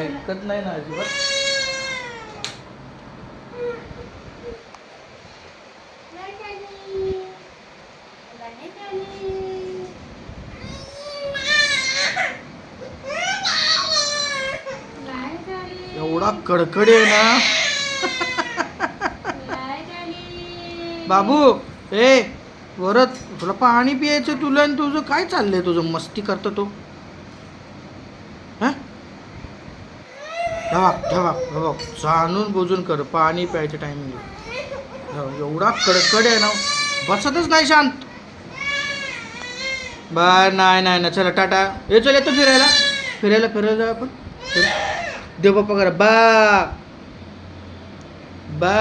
ऐकत नाही ना अजिबात. एवढा कडकडी आहे ना. बाबू ए वरत तुला पाणी पियायचं तुला, आणि तुझं काय चाललंय, तुझं मस्ती करतो तो. हा ठेवा ठेवा ठेवा, जाणून बुजून कर, पाणी प्यायचं टायमिंग. एवढा कडकड आहे ना, बसतच नाही शांत. बर नाही नाही ना, चला टाटा. हे चल येतो फिरायला फिरायला फिरायला जाऊ आपण. देव बाप्पा करा बा बा.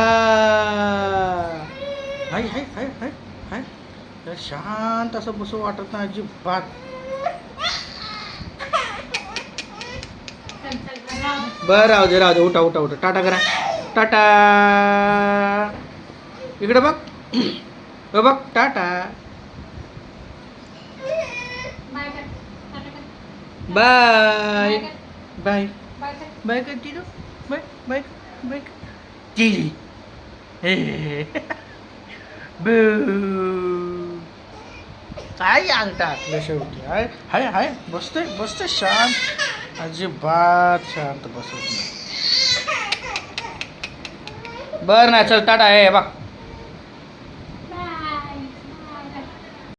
हाय हाय हाय हाय हाय. शांत असं बसू वाटत नाही अजिबात. बरं राहू दे राहू दे, उठा उठा उठा, टाटा करा टाटा. इकडे बघ, हो बघ टाटा. बाय बाय बाय करती तू. बाय बाय बाय चिली. हे काय अंग टाकलं शेवटी. हाय हाय हाय, बसते बसते शांत, अजिबात शांत बसत नाही. बरं नाही चल टाटा. हे बघ